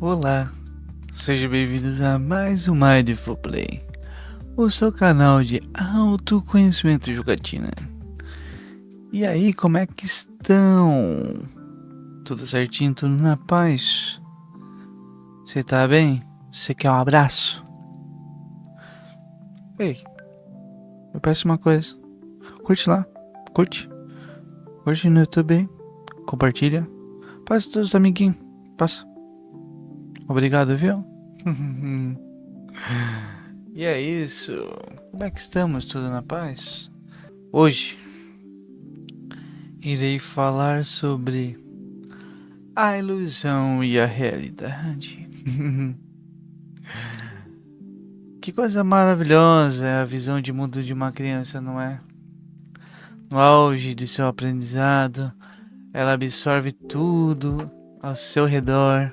Olá, sejam bem-vindos a mais um Mindful Play, o seu canal de autoconhecimento e jogatina. E aí, como é que estão? Tudo certinho, tudo na paz? Você tá bem? Você quer um abraço? Ei, eu peço uma coisa, curte lá, curte no YouTube aí, compartilha, passa todos os amiguinhos, passa. Obrigado, viu? E é isso. Como é que estamos? Tudo na paz? Hoje irei falar sobre a ilusão e a realidade. Que coisa maravilhosa é a visão de mundo de uma criança, não é? No auge de seu aprendizado, ela absorve tudo ao seu redor,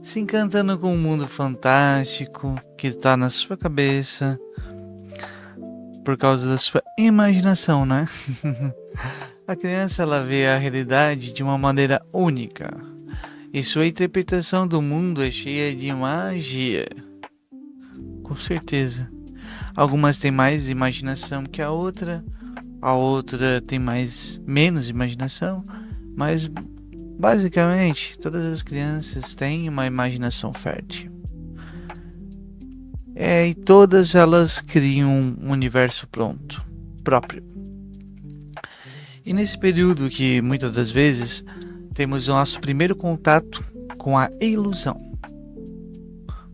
se encantando com um mundo fantástico que está na sua cabeça por causa da sua imaginação, né? A criança, ela vê a realidade de uma maneira única e sua interpretação do mundo é cheia de magia. Com certeza. Algumas têm mais imaginação que a outra tem menos imaginação, mas basicamente, todas as crianças têm uma imaginação fértil. E todas elas criam um universo próprio. E nesse período que muitas das vezes temos o nosso primeiro contato com a ilusão.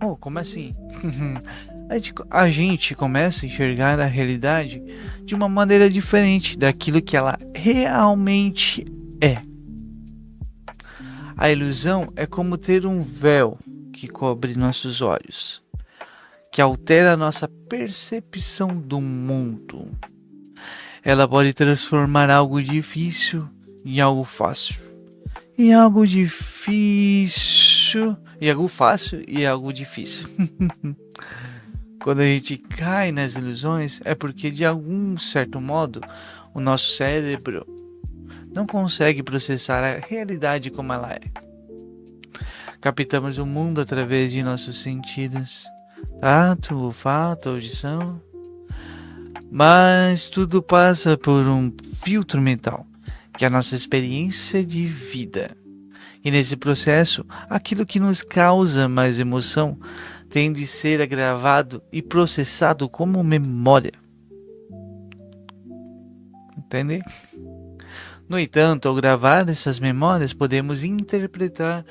Oh, como assim? A gente começa a enxergar a realidade de uma maneira diferente daquilo que ela realmente é. A ilusão é como ter um véu que cobre nossos olhos, que altera a nossa percepção do mundo. Ela pode transformar algo difícil em algo fácil, em algo difícil, em algo fácil e algo difícil. Quando a gente cai nas ilusões, é porque de algum certo modo o nosso cérebro não consegue processar a realidade como ela é. Captamos o mundo através de nossos sentidos, tato, olfato, audição, mas tudo passa por um filtro mental, que é a nossa experiência de vida. E nesse processo, aquilo que nos causa mais emoção tem de ser gravado e processado como memória. Entende? No entanto, ao gravar essas memórias, podemos interpretar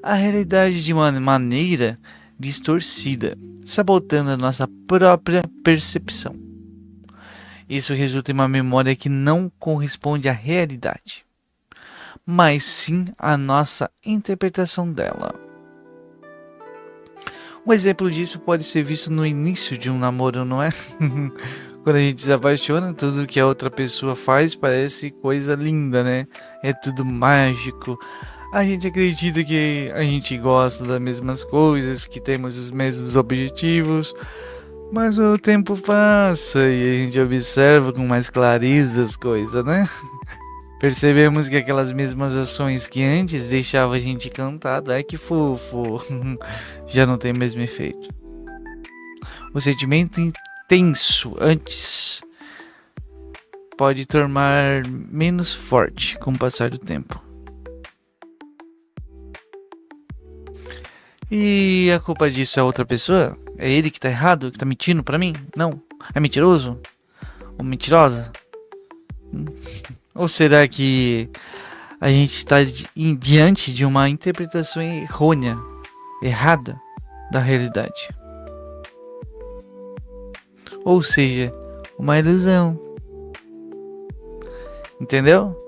a realidade de uma maneira distorcida, sabotando a nossa própria percepção. Isso resulta em uma memória que não corresponde à realidade, mas sim à nossa interpretação dela. Um exemplo disso pode ser visto no início de um namoro, não é? Quando a gente se apaixona, tudo que a outra pessoa faz parece coisa linda, né? É tudo mágico. A gente acredita que a gente gosta das mesmas coisas, que temos os mesmos objetivos. Mas o tempo passa e a gente observa com mais clareza as coisas, né? Percebemos que aquelas mesmas ações que antes deixavam a gente encantado, ai que fofo, já não tem o mesmo efeito. O sentimento intenso antes pode tornar menos forte com o passar do tempo. E a culpa disso é outra pessoa? É ele que tá errado, que tá mentindo pra mim? Não. É mentiroso? Ou mentirosa? Ou será que a gente está diante de uma interpretação errônea, errada da realidade? Ou seja, uma ilusão. Entendeu?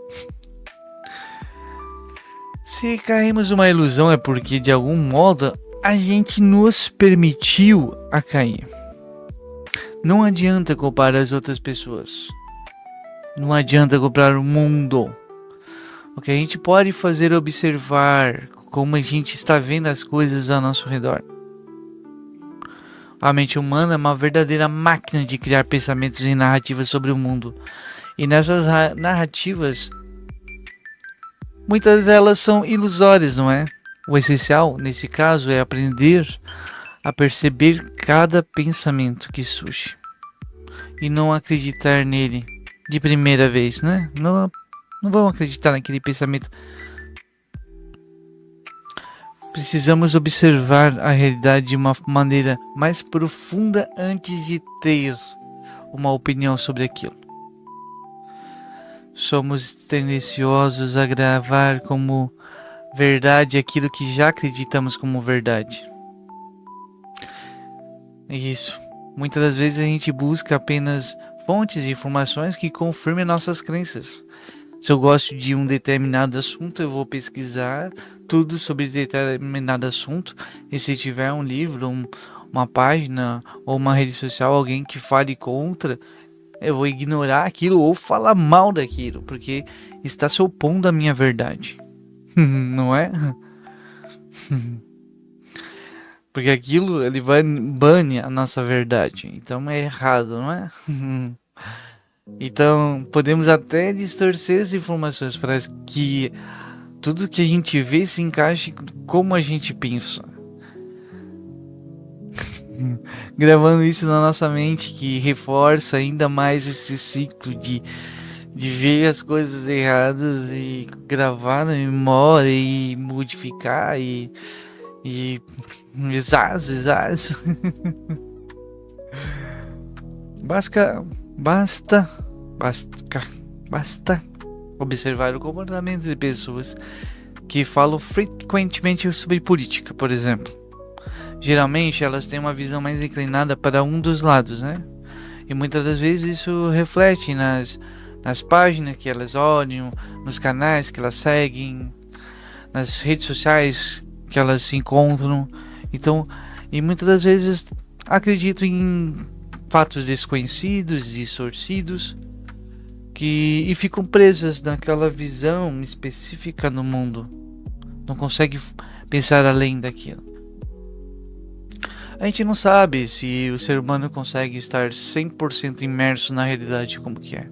Se caímos numa ilusão é porque de algum modo a gente nos permitiu a cair. Não adianta culpar as outras pessoas. Não adianta culpar o mundo. O que a gente pode fazer é observar como a gente está vendo as coisas ao nosso redor. A mente humana é uma verdadeira máquina de criar pensamentos e narrativas sobre o mundo. E nessas narrativas, muitas delas são ilusórias, não é? O essencial, nesse caso, é aprender a perceber cada pensamento que surge e não acreditar nele de primeira vez, né? Não vamos acreditar naquele pensamento. Precisamos observar a realidade de uma maneira mais profunda antes de ter uma opinião sobre aquilo. Somos tendenciosos a gravar como verdade aquilo que já acreditamos como verdade. Isso. Muitas das vezes a gente busca apenas fontes de informações que confirmem nossas crenças. Se eu gosto de um determinado assunto, eu vou pesquisar tudo sobre determinado assunto. E se tiver um livro, uma página ou uma rede social, alguém que fale contra, eu vou ignorar aquilo ou falar mal daquilo, porque está se opondo à minha verdade. Não é? Porque aquilo ele bane a nossa verdade. Então é errado, não é? Então podemos até distorcer as informações para que tudo que a gente vê se encaixe como a gente pensa. Gravando isso na nossa mente, que reforça ainda mais esse ciclo de ver as coisas erradas e gravar na memória e modificar e zaz. Basta observar o comportamento de pessoas que falam frequentemente sobre política, por exemplo. Geralmente elas têm uma visão mais inclinada para um dos lados, né? E muitas das vezes isso reflete nas páginas que elas olham, nos canais que elas seguem, nas redes sociais que elas se encontram. Então, e muitas das vezes acreditam em fatos desconhecidos, distorcidos, e ficam presas naquela visão específica do mundo. Não conseguem pensar além daquilo. A gente não sabe se o ser humano consegue estar 100% imerso na realidade como que é.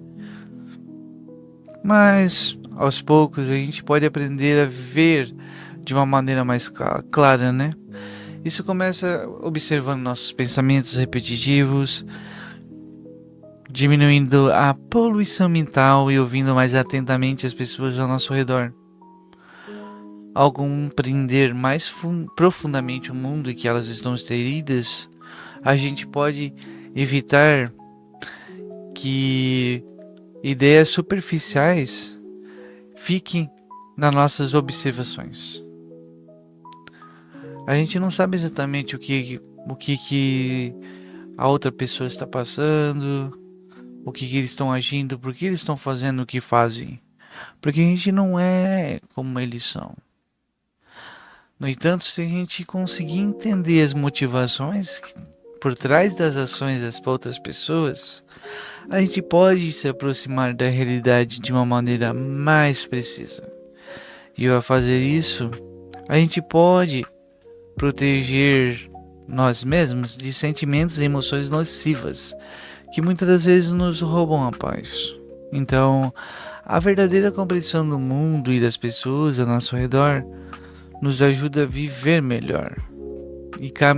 Mas, aos poucos, a gente pode aprender a ver de uma maneira mais clara, né? Isso começa observando nossos pensamentos repetitivos, diminuindo a poluição mental e ouvindo mais atentamente as pessoas ao nosso redor. Ao compreender mais profundamente o mundo em que elas estão inseridas, a gente pode evitar que ideias superficiais fiquem nas nossas observações. A gente não sabe exatamente o que a outra pessoa está passando, o que eles estão agindo, por que eles estão fazendo o que fazem. Porque a gente não é como eles são. No entanto, se a gente conseguir entender as motivações por trás das ações das outras pessoas, a gente pode se aproximar da realidade de uma maneira mais precisa. E ao fazer isso, a gente pode proteger nós mesmos de sentimentos e emoções nocivas que muitas das vezes nos roubam a paz. Então, a verdadeira compreensão do mundo e das pessoas ao nosso redor nos ajuda a viver melhor.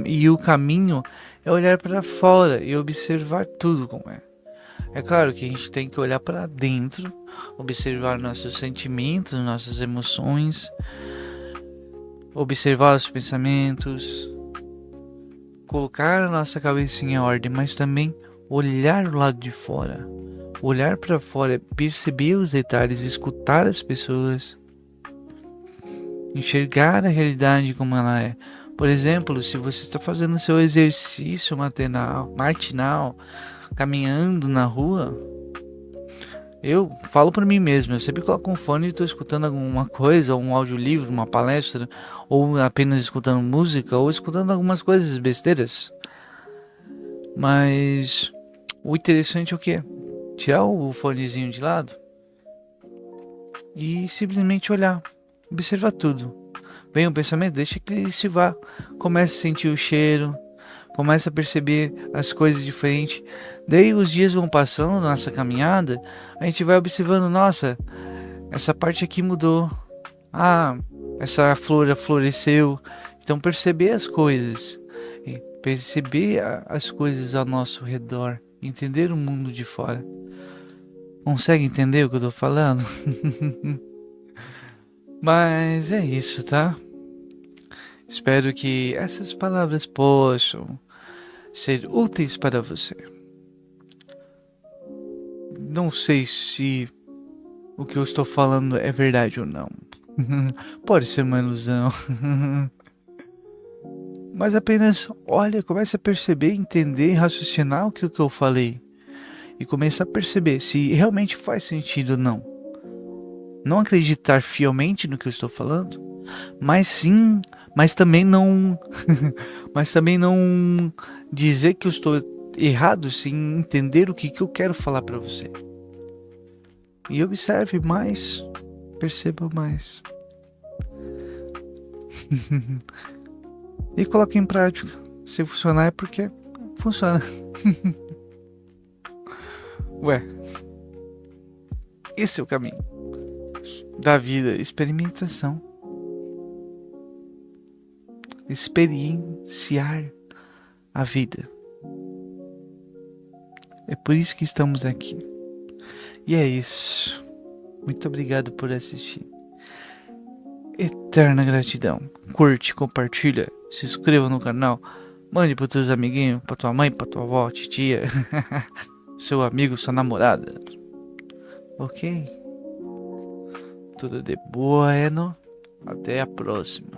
E o caminho é olhar para fora e observar tudo como é. É claro que a gente tem que olhar para dentro, observar nossos sentimentos, nossas emoções, observar os pensamentos, colocar a nossa cabeça em ordem, mas também olhar o lado de fora. Olhar para fora, perceber os detalhes, escutar as pessoas, enxergar a realidade como ela é. Por exemplo, se você está fazendo seu exercício matinal, caminhando na rua, eu falo por mim mesmo, eu sempre coloco um fone e estou escutando alguma coisa, um audiolivro, uma palestra, ou apenas escutando música, ou escutando algumas coisas besteiras. Mas o interessante é o quê? Tirar o fonezinho de lado e simplesmente olhar, observar tudo. Vem um pensamento, deixa que ele se vá. Comece a sentir o cheiro, comece a perceber as coisas diferentes. Daí os dias vão passando na nossa caminhada, a gente vai observando, nossa, essa parte aqui mudou. Ah, essa flor floresceu. Então perceber as coisas, e perceber as coisas ao nosso redor, entender o mundo de fora. Consegue entender o que eu tô falando? Mas é isso, tá? Espero que essas palavras possam ser úteis para você. Não sei se o que eu estou falando é verdade ou não. Pode ser uma ilusão. Mas apenas olha, comece a perceber, entender, raciocinar o que eu falei. E comece a perceber se realmente faz sentido ou não. Não acreditar fielmente no que eu estou falando, mas sim, mas também não, mas também não dizer que eu estou errado, sim entender o que eu quero falar para você. E observe mais, perceba mais. E coloque em prática. Se funcionar é porque funciona. Ué, esse é o caminho da vida, experimentação. Experienciar a vida. É por isso que estamos aqui. E é isso. Muito obrigado por assistir. Eterna gratidão. Curte, compartilha, se inscreva no canal. Mande para teus amiguinhos, para tua mãe, para tua avó, titia, seu amigo, sua namorada. Ok? Tudo de bueno. Até a próxima.